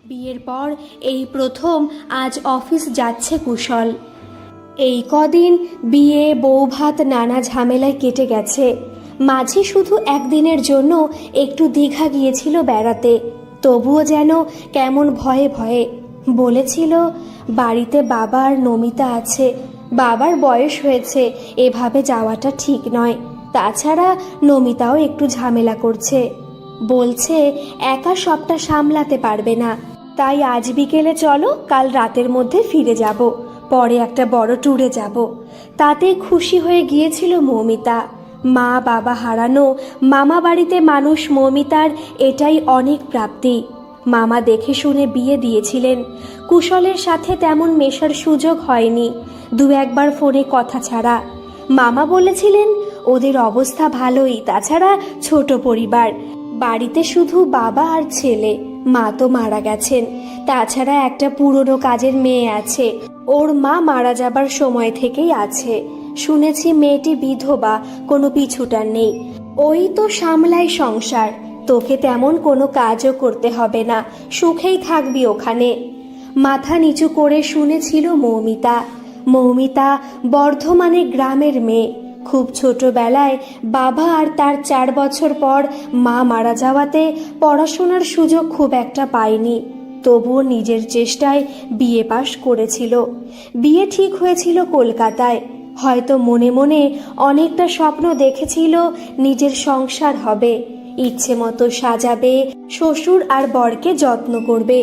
বিয়ের পর এই প্রথম আজ অফিস যাচ্ছে কুশল। এই কদিন বিয়ে বৌভাত নানা ঝামেলায় কেটে গেছে। মাঝে শুধু একদিনের জন্য একটু দীঘা গিয়েছিল বেড়াতে, তবুও যেন কেমন ভয়ে ভয়ে বলেছিল বাড়িতে বাবা আর নমিতা আছে, বাবার বয়স হয়েছে, এভাবে যাওয়াটা ঠিক নয়। তাছাড়া নমিতাও একটু ঝামেলা করছে, বলছে একা সবটা সামলাতে পারবে না। তাই আজ বিকেলে চলো, কাল রাতের মধ্যে ফিরে যাব, পরে একটা বড় ট্যুরে যাব। তাতে খুশি হয়ে গিয়েছিল মৌমিতা। মা বাবা হারানো মামা বাড়িতে মানুষ মৌমিতার এটাই অনেক প্রাপ্তি। মামা দেখে শুনে বিয়ে দিয়েছিলেন। কুশলের সাথে তেমন মেশার সুযোগ হয়নি, দু একবার ফোনে কথা ছাড়া। মামা বলেছিলেন ওদের অবস্থা ভালোই, তাছাড়া ছোট পরিবার, বাড়িতে শুধু বাবা আর ছেলে, মা তো মারা গেছেন। তাছাড়া একটা পুরনো কাজের মেয়ে আছে, ওর মা মারা যাবার সময় থেকেই আছে। শুনেছি মেয়েটি বিধবা, কোনো পিছুটার নেই, ওই তো সামলায় সংসার। তোকে তেমন কোনো কাজও করতে হবে না, সুখেই থাকবি ওখানে। মাথা নিচু করে শুনেছিল মৌমিতা। মৌমিতা বর্ধমানে গ্রামের মেয়ে। খুব ছোটবেলায় বাবা আর তার 4 বছর পর মা মারা যাওয়াতে পড়াশোনার সুযোগ খুব একটা পায়নি, তবুও নিজের চেষ্টায় বিয়ে পাশ করেছিল। বিয়ে ঠিক হয়েছিল কলকাতায়। হয়তো মনে মনে অনেকটা স্বপ্ন দেখেছিল নিজের সংসার হবে, ইচ্ছে মতো সাজাবে, শ্বশুর আর বরকে যত্ন করবে।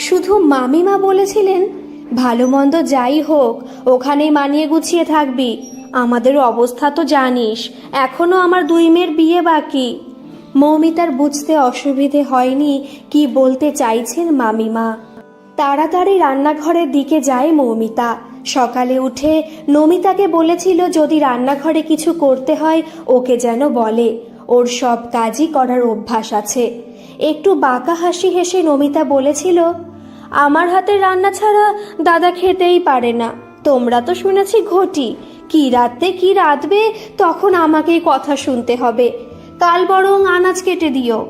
শুধু মামিমা বলেছিলেন ভালো মন্দ যাই হোক ওখানেই মানিয়ে গুছিয়ে থাকবি, আমাদের অবস্থা তো জানিস, এখনো আমার 2 মেয়ের বিয়ে বাকি। মৌমিতার বুঝতে অসুবিধে হয়নি কি বলতে চাইছেন মামিমা। তাড়াতাড়ি রান্নাঘরের দিকে যায় মৌমিতা। সকালে উঠে নমিতাকে বলেছিল যদি রান্নাঘরে কিছু করতে হয় ওকে যেন বলে, ওর সব কাজই করার অভ্যাস আছে। একটু বাঁকা হাসি হেসে নমিতা বলেছিল আমার হাতের রান্না ছাড়া দাদা খেতেই পারে না, তোমরা তো শুনেছি ঘটি, কি রাতে কি রাঁধবে তখন আমাকেই কথা শুনতে হবে, কাল বরং আনাজ কেটে দিও।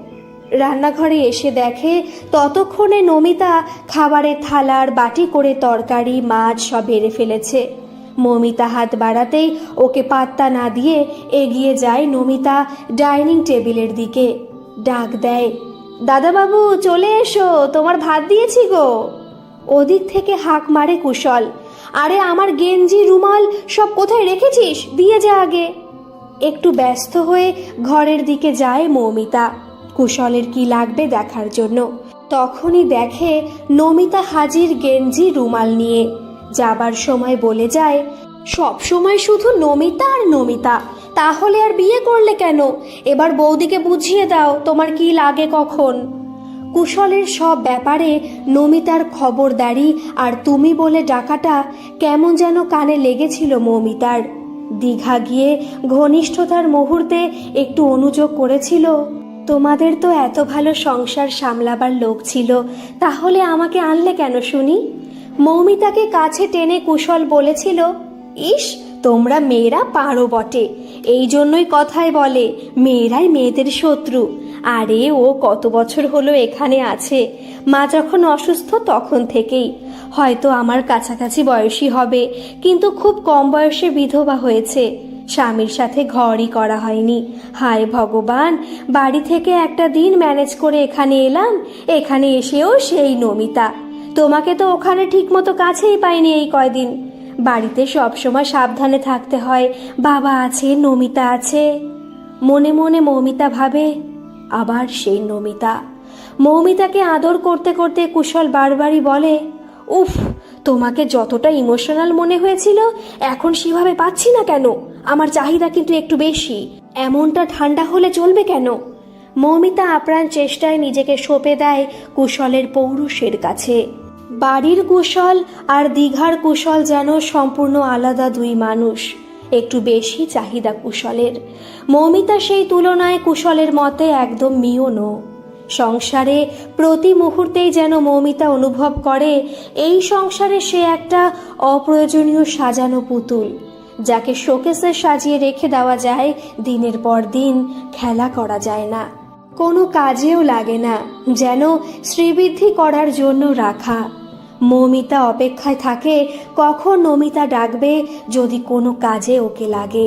রান্নাঘরে এসে দেখে ততক্ষণে নমিতা খাবারের থালার বাটি করে তরকারি মাছ সব বেড়ে ফেলেছে। মৌমিতা হাত বাড়াতেই ওকে পাত্তা না দিয়ে এগিয়ে যায় নমিতা ডাইনিং টেবিলের দিকে। ডাক দেয়, দাদাবাবু চলে এসো, তোমার ভাত দিয়েছি গো। ওদিক থেকে হাঁক মারে কুশল, আরে আমার গেঞ্জি রুমাল সব কোথায় রেখেছিস, দিয়ে যা আগে। একটু ব্যস্ত হয়ে ঘরের দিকে যায় মৌমিতা কুশলের কি লাগবে দেখার জন্য। তখনই দেখে নমিতা হাজির গেঞ্জি রুমাল নিয়ে। যাবার সময় বলে যায় সব সময় শুধু নমিতা আর নমিতা, তাহলে আর বিয়ে করলে কেন? এবার বৌদিকে বুঝিয়ে দাও তোমার কি লাগে কখন। কুশলের সব ব্যাপারে নমিতার খবরদারি আর তুমি বলে ডাকাটা কেমন যেন কানে লেগেছিল মৌমিতার। দীঘা গিয়ে ঘনিষ্ঠতার মুহূর্তে একটু অনুযোগ করেছিল, তোমাদের তো এত ভালো সংসার সামলাবার লোক ছিল, তাহলে আমাকে আনলে কেন শুনি। মৌমিতাকে কাছে টেনে কুশল বলেছিল, ইস তোমরা মেয়েরা পারো বটে, এই জন্যই কথায় বলে মেয়েরাই মেয়েদের শত্রু। আরে ও কত বছর হলো এখানে আছে, মা যখন অসুস্থ তখন থেকেই। হয়তো আমার কাছাকাছি বয়সী হবে, কিন্তু খুব কম বয়সে বিধবা হয়েছে, স্বামীর সাথে ঘরই করা হয়নি। হায় ভগবান, বাড়ি থেকে একটা দিন ম্যানেজ করে এখানে এলাম, এখানে এসেও সেই নমিতা। তোমাকে তো ওখানে ঠিকমতো কাছেই পাইনি এই কয়দিন। বাড়িতে সবসময় সাবধানে থাকতে হয়, বাবা আছে নমিতা আছে। মনে মনে মৌমিতা ভাবে আবার সেই নমিতা। মৌমিতাকে আদর করতে করতে কুশল বারবারই বলে, উফ তোমাকে যতটা ইমোশনাল মনে হয়েছিল এখন সেভাবে পাচ্ছি না কেন, আমার চাহিদা কিন্তু একটু বেশি, এমনটা ঠান্ডা হলে চলবে কেন। মৌমিতা আপ্রাণ চেষ্টায় নিজেকে সঁপে দেয় কুশলের পৌরুষের কাছে। বাড়ির কুশল আর দীঘার কুশল যেন সম্পূর্ণ আলাদা 2 মানুষ, একটু বেশি চাহিদা কুশলের। মৌমিতা সেই তুলনায় কুশলের মতে একদম মিওনো। সংসারে প্রতি মুহূর্তেই যেন মৌমিতা অনুভব করে এই সংসারে সে একটা অপ্রয়োজনীয় সাজানো পুতুল, যাকে শোকেসে সাজিয়ে রেখে দেওয়া যায়, দিনের পর দিন খেলা করা যায় না। কোনো কাজেও লাগে না, যেন শ্রীবৃদ্ধি করার জন্য রাখা। মৌমিতা অপেক্ষায় থাকে কখন নমিতা ডাকবে যদি কোনো কাজে ওকে লাগে।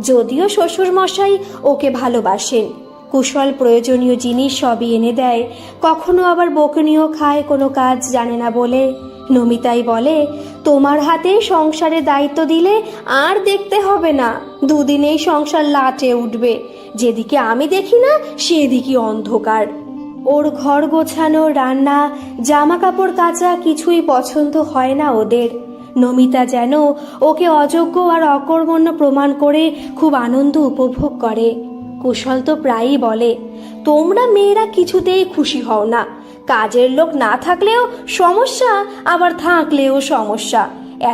যদিও শ্বশুরমশাই ওকে ভালোবাসেন, কুশল প্রয়োজনীয় জিনিস সবই এনে দেয়, কখনো আবার বকুনিও খায় কোনো কাজ জানে না বলে। নমিতাই বলে, তোমার হাতে সংসারের দায়িত্ব দিলে আর দেখতে হবে না, দুদিনেই সংসার লাটে উঠবে, যেদিকে আমি দেখি না সেদিকে অন্ধকার। ওর ঘর গোছানো, রান্না, জামা কাপড় কাচা কিছুই পছন্দ হয় না ওদের। নমিতা যেন ওকে অযোগ্য আর অকর্মণ্য প্রমাণ করে খুব আনন্দ উপভোগ করে। কুশল তো প্রায়ই বলে, তোমরা মেয়েরা কিছুতেই খুশি হও না, কাজের লোক না থাকলেও সমস্যা, আবার থাকলেও সমস্যা।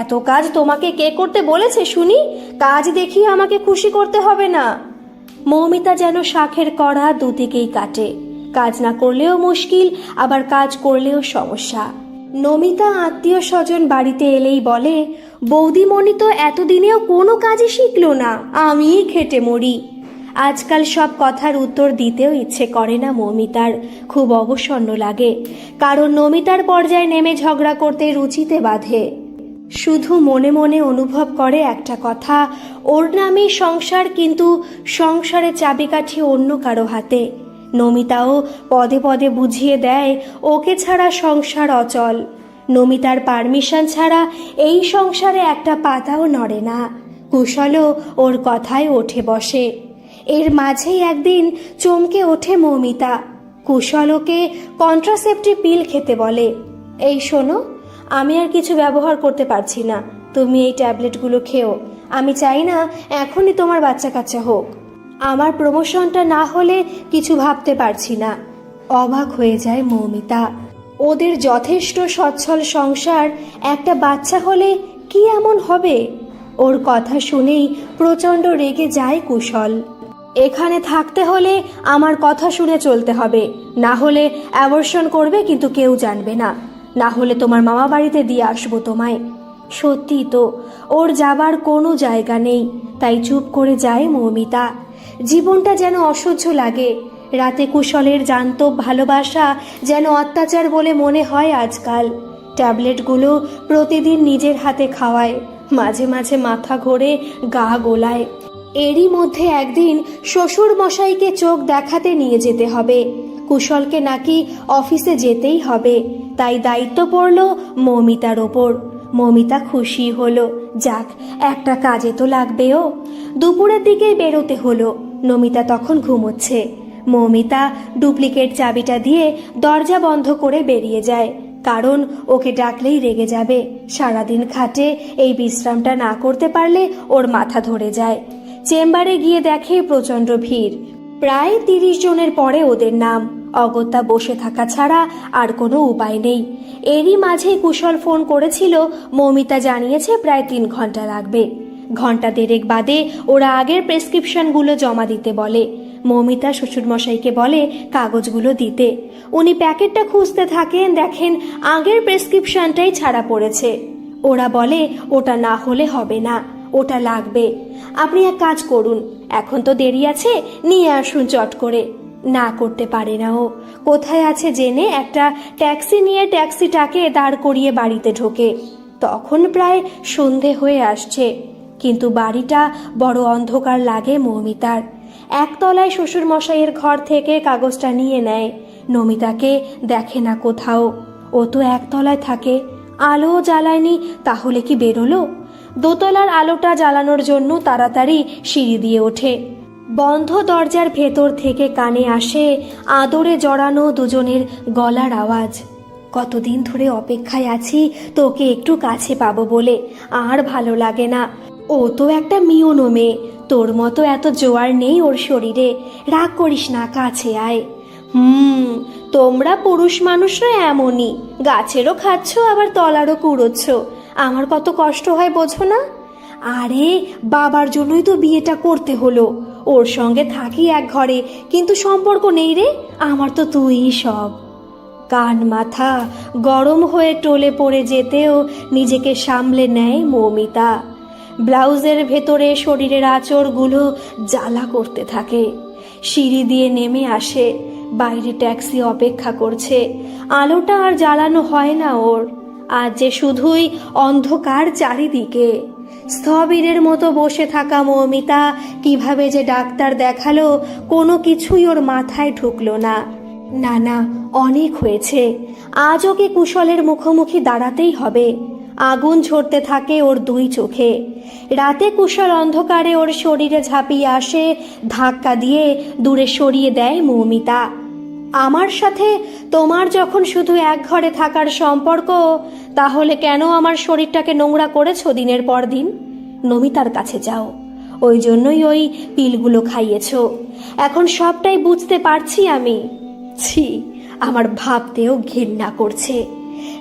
এত কাজ তোমাকে কে করতে বলেছে শুনি? কাজ দেখিয়ে আমাকে খুশি করতে হবে না। মৌমিতা যেন শাঁখের কড়া, দুদিকেই কাটে, কাজ না করলেও মুশকিল, আবার কাজ করলেও সমস্যা। নমিতা আত্মীয় স্বজন বাড়িতে এলেই বলে, বৌদিমণি তো এতদিনেও কোনো কাজই শিখলো না, আমিই খেটে মরি। আজকাল সব কথার উত্তর দিতেও ইচ্ছে করে না মৌমিতার, খুব অবসন্ন লাগে, কারণ নমিতার পর্যায়ে নেমে ঝগড়া করতে রুচিতে বাঁধে। শুধু মনে মনে অনুভব করে একটা কথা, ওর নামে সংসার, কিন্তু সংসারের চাবিকাঠি অন্য কারো হাতে। নমিতাও পদে পদে বুঝিয়ে দেয় ওকে ছাড়া সংসার অচল, নমিতার পারমিশন ছাড়া এই সংসারে একটা পাতাও নড়ে না। কুশলও ওর কথায় ওঠে বসে। এর মাঝেই একদিন চমকে ওঠে মৌমিতা। কুশল ওকে কন্ট্রাসেপটিভ পিল খেতে বলে, এই শোনো, আমি আর কিছু ব্যবহার করতে পারছি না, তুমি এই ট্যাবলেটগুলো খেও। আমি চাই না এখনই তোমার বাচ্চা কাচ্চা হোক। আমার প্রমোশনটা না হলে কিছু ভাবতে পারছি না। অবাক হয়ে যায় মৌমিতা। ওদের যথেষ্ট সচ্ছল সংসার, একটা বাচ্চা হলে কি এমন হবে? ওর কথা শুনেই প্রচণ্ড রেগে যায় কুশল। এখানে থাকতে হলে আমার কথা শুনে চলতে হবে, না হলে অ্যাবর্শন করবে, কিন্তু কেউ জানবে না, না হলে তোমার মামা বাড়িতে দিয়ে আসবো তোমায়। সত্যি তো, ওর যাবার কোনো জায়গা নেই, তাই চুপ করে যায় মৌমিতা। জীবনটা যেন অসহ্য লাগে। রাতে কুশলের জান্তব ভালোবাসা যেন অত্যাচার বলে মনে হয় আজকাল। ট্যাবলেটগুলো প্রতিদিন নিজের হাতে খাওয়ায়, মাঝে মাঝে মাথা ঘোরে, গা গোলায়। এরই মধ্যে একদিন শ্বশুর মশাইকে চোখ দেখাতে নিয়ে যেতে হবে। কুশলকে নাকি অফিসে যেতেই হবে, তাই দায়িত্ব পড়ল মৌমিতার ওপর। মৌমিতা খুশি হলো, যাক, একটা কাজে তো লাগবেও। দুপুরের দিকেই বেরোতে হলো। নমিতা তখন ঘুমোচ্ছে। মৌমিতা ডুপ্লিকেট চাবিটা দিয়ে দরজা বন্ধ করে বেরিয়ে যায়, কারণ ওকে ডাকলেই রেগে যাবে। সারাদিন খাটে, এই বিশ্রামটা না করতে পারলে ওর মাথা ধরে যায়। চেম্বারে গিয়ে দেখে প্রচণ্ড ভিড়, প্রায় 30 জনের পরে ওদের নাম। অগত্যা বসে থাকা ছাড়া আর কোনো উপায় নেই। এরই মাঝে কুশল ফোন করেছিল, মৌমিতা জানিয়েছে প্রায় 3 ঘন্টা লাগবে। ঘন্টা দেড়েক বাদে ওরা আগের প্রেসক্রিপশনগুলো জমা দিতে বলে। মৌমিতা শ্বশুরমশাইকে বলে কাগজগুলো দিতে। উনি প্যাকেটটা খুঁজতে থাকেন, দেখেন আগের প্রেসক্রিপশনটাই ছাড়া পড়েছে। ওরা বলে ওটা না হলে হবে না, ওটা লাগবে। আপনি এক কাজ করুন, এখন তো দেরি আছে, নিয়ে আসুন চট করে। না করতে পারে না ও। কোথায় আছে জেনে একটা ট্যাক্সি নিয়ে ট্যাক্সিটাকে দাঁড় করিয়ে বাড়িতে ঢোকে। তখন প্রায় সন্ধে হয়ে আসছে, কিন্তু বাড়িটা বড় অন্ধকার লাগে মৌমিতার। একতলায় শ্বশুরমশাইয়ের ঘর থেকে কাগজটা নিয়ে নেয়। নমিতাকে দেখে না কোথাও। ও তো একতলায় থাকে, আলো জ্বালায়নি, তাহলে কি বেরোলো? দোতলার আলোটা জ্বালানোর জন্য তাড়াতাড়ি সিঁড়ি দিয়ে ওঠে। বন্ধ দরজার ভেতর থেকে কানে আসে আদরে জড়ানো দুজনের গলার আওয়াজ। কতদিন ধরে অপেক্ষায় আছি তোকে একটু কাছে পাবো বলে, আর ভালো লাগে না। ও তো একটা মিওনো মেয়ে, তোর মতো এত জোয়ার নেই ওর শরীরে। রাগ করিস না, কাছে আয়। তোমরা পুরুষ মানুষরা এমনই, গাছেরও খাচ্ছ আবার তলারও কুড়োচ্ছ। আমার কত কষ্ট হয় বোঝো না? আরে বাবার জন্যই তো বিয়েটা করতে হলো। ওর সঙ্গে থাকি এক ঘরে, কিন্তু সম্পর্ক নেই রে। আমার তো তুই সব। কান মাথা গরম হয়ে টলে পড়ে যেতেও নিজেকে সামলে নেয় মৌমিতা। ব্লাউজের ভেতরে শরীরের আঁচড়গুলো জ্বালা করতে থাকে। সিঁড়ি দিয়ে নেমে আসে। বাইরে ট্যাক্সি অপেক্ষা করছে। আলোটা আর জ্বালানো হয় না ওর। আজ যে শুধুই অন্ধকার চারিদিকে। স্থবিরের মতো বসে থাকা মৌমিতা কিভাবে যে ডাক্তার দেখালো কোনো কিছুই ওর মাথায় ঢুকলো না। না না, অনেক হয়েছে। আজ ওকে কুশলের মুখোমুখি দাঁড়াতেই হবে। আগুন ঝরতে থাকে ওর দুই চোখে। রাতে কুশল অন্ধকারে ওর শরীরে ঝাঁপিয়ে আসে, ধাক্কা দিয়ে দূরে সরিয়ে দেয় মৌমিতা। আমার সাথে তোমার যখন শুধু এক ঘরে থাকার সম্পর্ক, তাহলে কেন আমার শরীরটাকে নোংরা করেছো দিনের পর দিন? নমিতার কাছে যাও, ওই জন্যই ওই পিলগুলো খাইয়েছো। এখন সবটাই বুঝতে পারছি আমি। ছি, আমার ভাবতেও ঘেন্না করছে।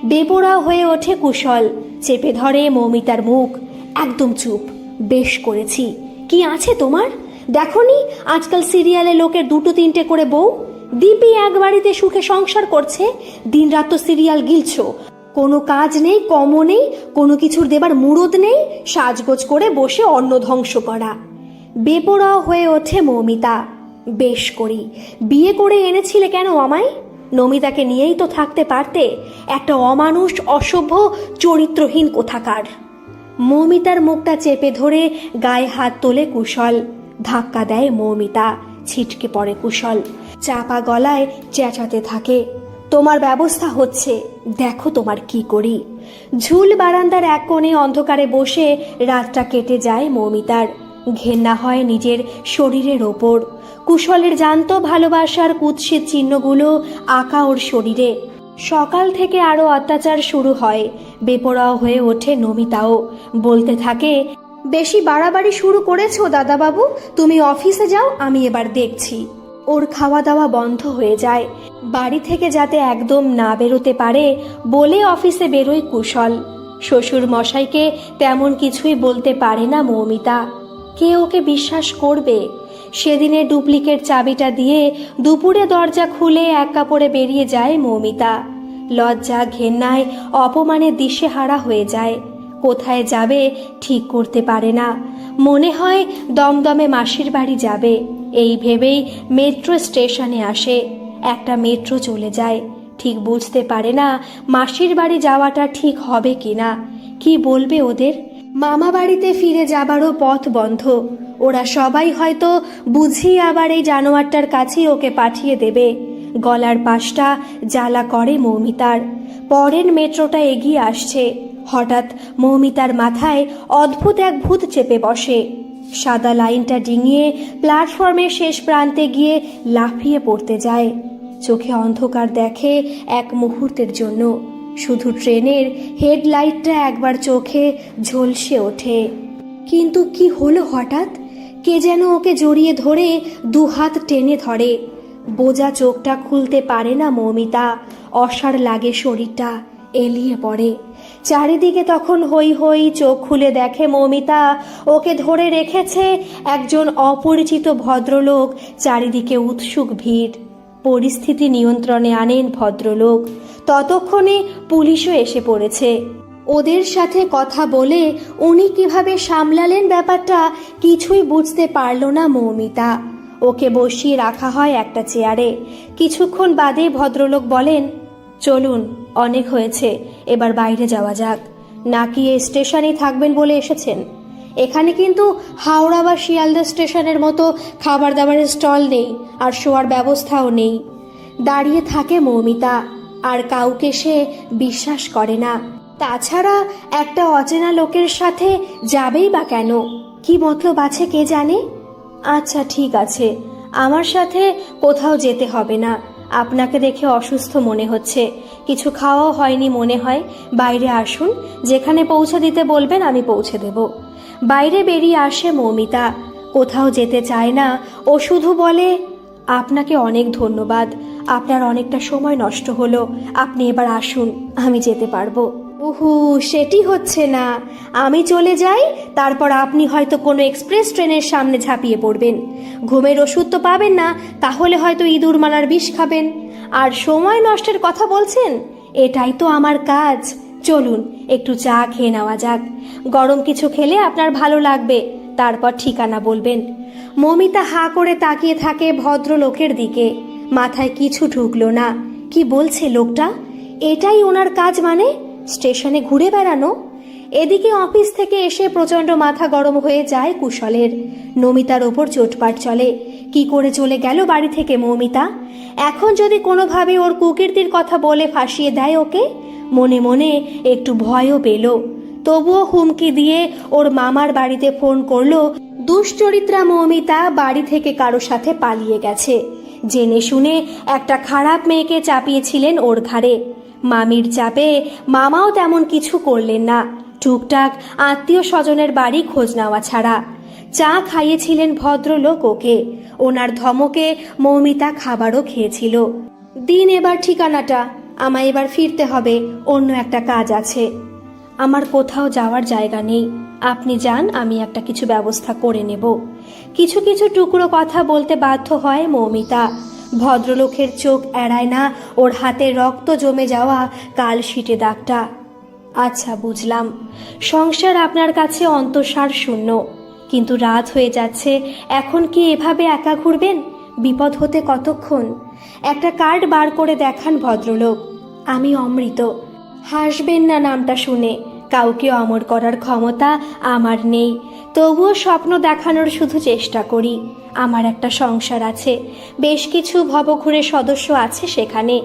বেপরোয়া হয়ে ওঠে কুশল, চেপে ধরে মৌমিতার মুখ। একদম চুপ, বেশ করেছি। কি আছে তোমার? দেখনি আজকাল সিরিয়ালে লোকের দুটো তিনটে করে বউ? দীপি এক বাড়িতে সুখে সংসার করছে, দিনরাত তো সিরিয়াল গিলছো। কোনো কাজ নেই, কমও নেই, কোনো কিছুর দেবার মুরদ নেই, সাজগোজ করে বসে অন্ন ধ্বংস করা। বেপরোয়া হয়ে ওঠে মৌমিতা। বেশ করি, বিয়ে করে এনেছিলে কেন আমায়? নমিতাকে নিয়েই তো থাকতে পারতে। একটা অমানুষ, অসভ্য, চরিত্রহীন কোথাকার। মৌমিতার মুখটা চেপে ধরে গায়ে হাত তোলে কুশল। ধাক্কা দেয় মৌমিতা, ছিটকে পড়ে কুশল। চাপা গলায় চেঁচাতে থাকে, তোমার ব্যবস্থা হচ্ছে, দেখো তোমার কি করি। ঝুল বারান্দার এক কোণে অন্ধকারে বসে রাতটা কেটে যায় মৌমিতার। ঘেন্না হয় নিজের শরীরের ওপর। কুশলের জানত ভালোবাসার কুৎসিত চিহ্নগুলো আঁকা ওর শরীরে। সকাল থেকে আরো অত্যাচার শুরু হয়। বেপরোয়া হয়ে ওঠে নমিতাও। বলতে থাকে, বেশি বাড়াবাড়ি শুরু করেছো দাদাবাবু, তুমি অফিসে যাও, আমি এবার দেখছি। ওর খাওয়া দাওয়া বন্ধ হয়ে যায়। বাড়ি থেকে যাতে একদম না বেরোতে পারে বলে অফিসে বেরোয় কুশল। শ্বশুর মশাইকে তেমন কিছুই বলতে পারে না মৌমিতা। কে ওকে বিশ্বাস করবে? সেদিনের ডুপ্লিকেট চাবিটা দিয়ে দুপুরে দরজা খুলে এক কাপড়ে বেরিয়ে যায় মৌমিতা। লজ্জা, ঘেন্নায়, অপমানে দিশেহারা হয়ে যায়। কোথায় যাবে ঠিক করতে পারে না। মনে হয় দমদমে মাসির বাড়ি যাবে। এই ভেবেই মেট্রো স্টেশনে আসে। একটা মেট্রো চলে যায়। ঠিক বুঝতে পারে না মাসির বাড়ি যাওয়াটা ঠিক হবে কিনা। কি বলবে ওদের? মামা বাড়িতে ফিরে যাবারও পথ বন্ধ। ওরা সবাই হয়তো বুঝিয়ে আবার এই জানোয়ারটার কাছেই ওকে পাঠিয়ে দেবে। গলার পাশটা জ্বালা করে মৌমিতার। পরের মেট্রোটা এগিয়ে আসছে। হঠাৎ মৌমিতার মাথায় অদ্ভুত এক ভূত চেপে বসে। সাদা লাইনটা ডিঙিয়ে প্ল্যাটফর্মের শেষ প্রান্তে গিয়ে লাফিয়ে পড়তে যায়। চোখে অন্ধকার দেখে এক মুহূর্তের জন্য। শুধু ট্রেনের হেডলাইটটা একবার চোখে ঝলসে ওঠে। কিন্তু কি হলো হঠাৎ? কে যেন ওকে জড়িয়ে ধরে দুহাত টেনে ধরে। বোজা চোখটা খুলতে পারে না মৌমিতা। অসাড় লাগে শরীরটা, এলিয়ে পড়ে। চারিদিকে তখন হই হই। চোখ খুলে দেখে মৌমিতা ওকে ধরে রেখেছে একজন অপরিচিত ভদ্রলোক। চারিদিকে উৎসুক ভিড়। পরিস্থিতি নিয়ন্ত্রণে আনেন ভদ্রলোক। ততক্ষণে পুলিশও এসে পড়েছে। ওদের সাথে কথা বলে উনি কিভাবে সামলালেন ব্যাপারটা কিছুই বুঝতে পারল না মৌমিতা। ওকে বসিয়ে রাখা হয় একটা চেয়ারে। কিছুক্ষণ বাদে ভদ্রলোক বলেন, চলুন, অনেক হয়েছে, এবার বাইরে যাওয়া যাক। নাকি এই স্টেশনেই থাকবেন বলে এসেছেন? এখানে কিন্তু হাওড়া বা শিয়ালদা স্টেশনের মতো খাবার দাবারের স্টল নেই, আর শোয়ার ব্যবস্থাও নেই। দাঁড়িয়ে থাকে মৌমিতা। আর কাউকে সে বিশ্বাস করে না। তাছাড়া একটা অচেনা লোকের সাথে যাবেই বা কেন? কি মতলব আছে কে জানে? আচ্ছা ঠিক আছে, আমার সাথে কোথাও যেতে হবে না। আপনাকে দেখে অসুস্থ মনে হচ্ছে, কিছু খাওয়াও হয়নি মনে হয়। বাইরে আসুন, যেখানে পৌঁছে দিতে বলবেন আমি পৌঁছে দেব। বাইরে বেরিয়ে আসে মৌমিতা। কোথাও যেতে চায় না। ও শুধু বলে, আপনাকে অনেক ধন্যবাদ, আপনার অনেকটা সময় নষ্ট হলো, আপনি এবার আসুন, আমি যেতে পারবো। উহু, সেটি হচ্ছে না। আমি চলে যাই, তারপর আপনি হয়তো কোনো এক্সপ্রেস ট্রেনের সামনে ঝাঁপিয়ে পড়বেন। ঘুমের ওষুধ তো পাবেন না, তাহলে হয়তো ইঁদুর মারার বিষ খাবেন। আর সময় নষ্টের কথা বলছেন? এটাই তো আমার কাজ। চলুন, একটু চা খেয়ে নেওয়া যাক। গরম কিছু খেলে আপনার ভালো লাগবে, তারপর ঠিকানা বলবেন। মৌমিতা হাঁ করে তাকিয়ে থাকে ভদ্রলোকের দিকে। মাথায় কিছু ঢুকলো না। কি বলছে লোকটা? এটাই ওনার কাজ মানে? স্টেশনে ঘুরে বেড়ানো? এদিকে অফিস থেকে এসে প্রচণ্ড মাথা গরম হয়ে যায় কুশলের। নমিতার ওপর চোটপাট চলে। কি করে চলে গেল বাড়ি থেকে মৌমিতা? এখন যদি কোনোভাবে ওর কুকীর্তির কথা বলে ফাঁসিয়ে দেয় ওকে, মনে মনে একটু ভয়ও পেল। তবুও হুমকি দিয়ে ওর মামার বাড়িতে ফোন করলো দুশ্চরিত্রা মৌমিতা বাড়ি থেকে কারো সাথে পালিয়ে গেছে। জেনে শুনে একটা খারাপ মেয়েকে চাপিয়েছিলেন ওর ঘাড়ে। মামির চাপে মামাও তেমন কিছু করলেন না, টুকটাক আত্মীয় স্বজনের বাড়ি খোঁজ নেওয়া ছাড়া। চা খাইয়েছিলেন ভদ্রলোক ওকে। ওনার ধমকে মৌমিতা খাবারও খেয়েছিল। দিন এবার ঠিকানাটা, আমায় এবার ফিরতে হবে, অন্য একটা কাজ আছে। আমার কোথাও যাওয়ার জায়গা নেই, আপনি যান, আমি একটা কিছু ব্যবস্থা করে নেব। কিছু কিছু টুকরো কথা বলতে বাধ্য হয় মৌমিতা। ভদ্রলোকের চোখ এড়ায় না ওর হাতে রক্ত জমে যাওয়া কালশিটে দাগটা। আচ্ছা বুঝলাম, সংসার আপনার কাছে অন্তঃসার শূন্য, কিন্তু রাত হয়ে যাচ্ছে, এখন কি এভাবে একা ঘুরবেন? বিপদ হতে কতক্ষণ? একটা কার্ড বার করে দেখান ভদ্রলোক। আমি অমৃত। হাসবেন না নামটা শুনে, কাউকে অমর করার ক্ষমতা আমার নেই, তবুও স্বপ্ন দেখানোর শুধু চেষ্টা করি। আমার একটা সংসার আছে, বেশ কিছু ভবঘুরে সদস্য আছে সেখানে,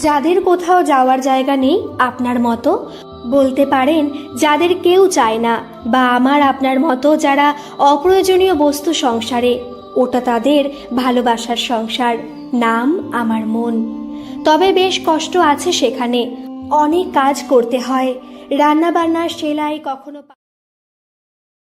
যাদের কোথাও যাওয়ার জায়গা নেই আপনার মতো। বলতে পারেন যাদের কেউ চায় না, বা আমার আপনার মতো যারা অপ্রয়োজনীয় বস্তু সংসারে, ওটা তাদের ভালোবাসার সংসার। নাম আমার মন। তবে বেশ কষ্ট আছে সেখানে, অনেক কাজ করতে হয়, রান্না বান্না, সেলাই, কখনো